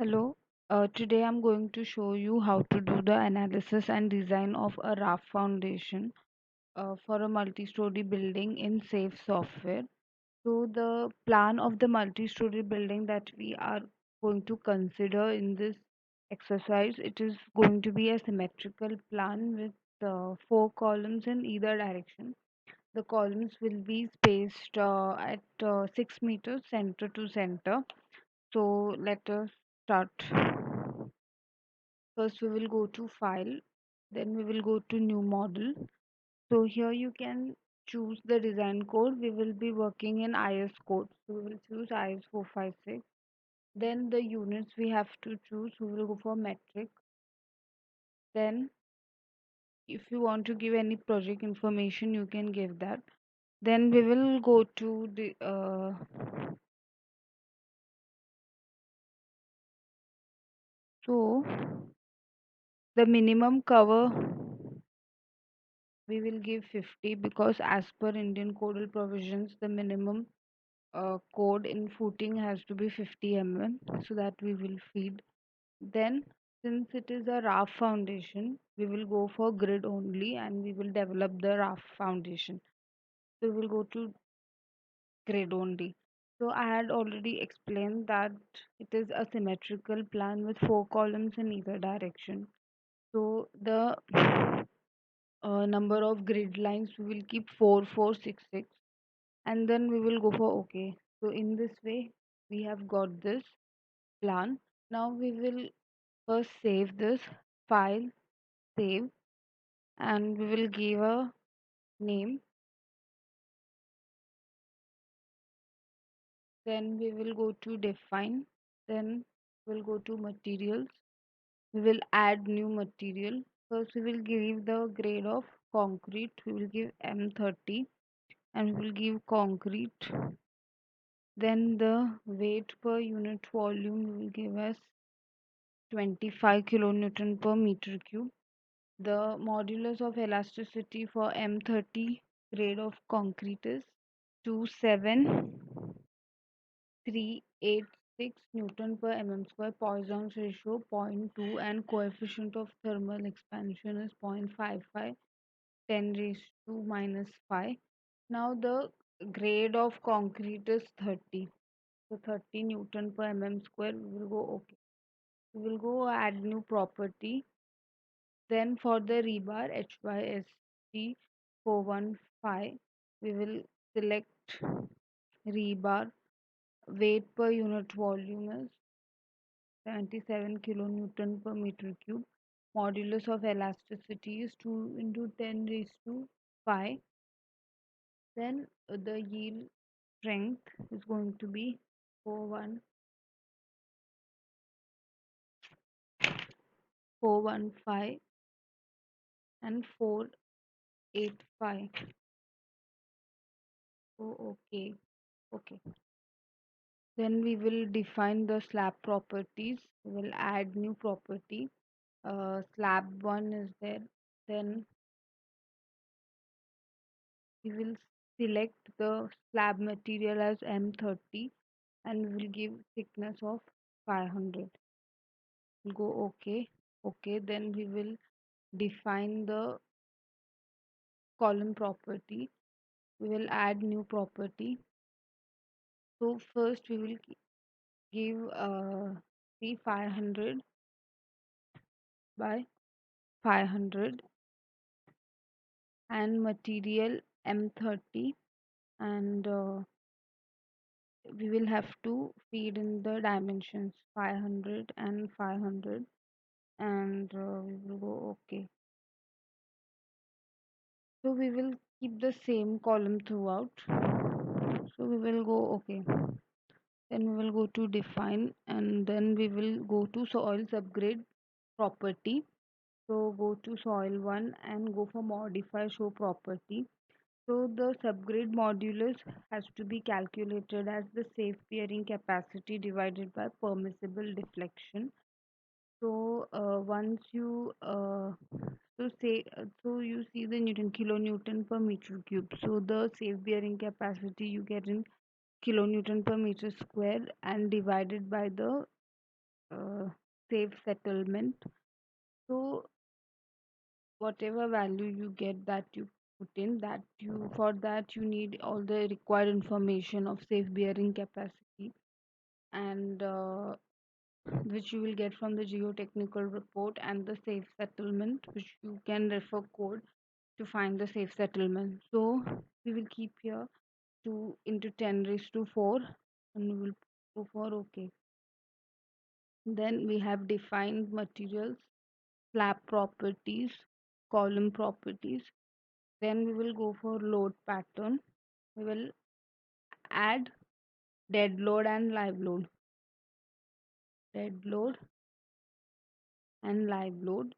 Hello. Today I'm going to show you how to do the analysis and design of a raft foundation for a multi-story building in SAFE software. So the plan of the multi-story building that we are going to consider in this exercise, it is going to be a symmetrical plan with four columns in either direction. The columns will be spaced at 6 meters center to center. So let us start. First, we will go to File, then we will go to New Model. So here you can choose the design code. We will be working in IS code. So we will choose IS 456. Then the units we have to choose. We will go for metric. Then if you want to give any project information, you can give that. Then we will go to the so the minimum cover we will give 50 because as per Indian codal provisions, the minimum code in footing has to be 50 so that we will feed. Then, since it is a raft foundation, we will go for grid only and we will develop the raft foundation. So, we will go to grid only. So, I had already explained that it is a symmetrical plan with four columns in either direction. So, the number of grid lines we will keep 4466 and then we will go for OK. So, in this way, we have got this plan. Now we will first save this file, save, and we will give a name. Then we will go to define. Then we'll go to materials. We will add new material. First we will give the grade of concrete. We will give M30 and we will give concrete. Then the weight per unit volume we will give as 25 kilonewton per meter cube. The modulus of elasticity for M30 grade of concrete is 27386 Newton per mm square. Poisson's ratio 0.2 and coefficient of thermal expansion is 0.55 10 raised to minus 5. Now the grade of concrete is 30. So 30 Newton per mm square. We will go okay. We will go add new property. Then for the rebar HYST 415, we will select rebar. Weight per unit volume is 77 kilonewton per meter cube. Modulus of elasticity is 2 into 10 raised to 5. Then the yield strength is going to be 415 and 485. Oh, okay. Okay. Then we will define the slab properties. We will add new property. Slab 1 is there. Then we will select the slab material as M30 and we will give thickness of 500. We'll go OK. OK. Then we will define the column property. We will add new property. So first we will give the 500 by 500 and material M30 and we will have to feed in the dimensions 500 and 500 and we will go OK. So we will keep the same column throughout. So we will go OK. Then we will go to define and then we will go to soil subgrade property. So go to soil 1 and go for modify show property. So the subgrade modulus has to be calculated as the safe bearing capacity divided by permissible deflection. So once you so you see the Newton kilonewton per meter cube. So the safe bearing capacity you get in kilonewton per meter square and divided by the uh, safe settlement. So whatever value you get, that you put in, that you, for that you need all the required information of safe bearing capacity, and which you will get from the geotechnical report, and the safe settlement, which you can refer code to find the safe settlement. So we will keep here 2 into 10 raised to 4, and we will go for OK. Then we have defined materials, slab properties, column properties. Then we will go for load pattern. We will add dead load and live load. Dead load and live load.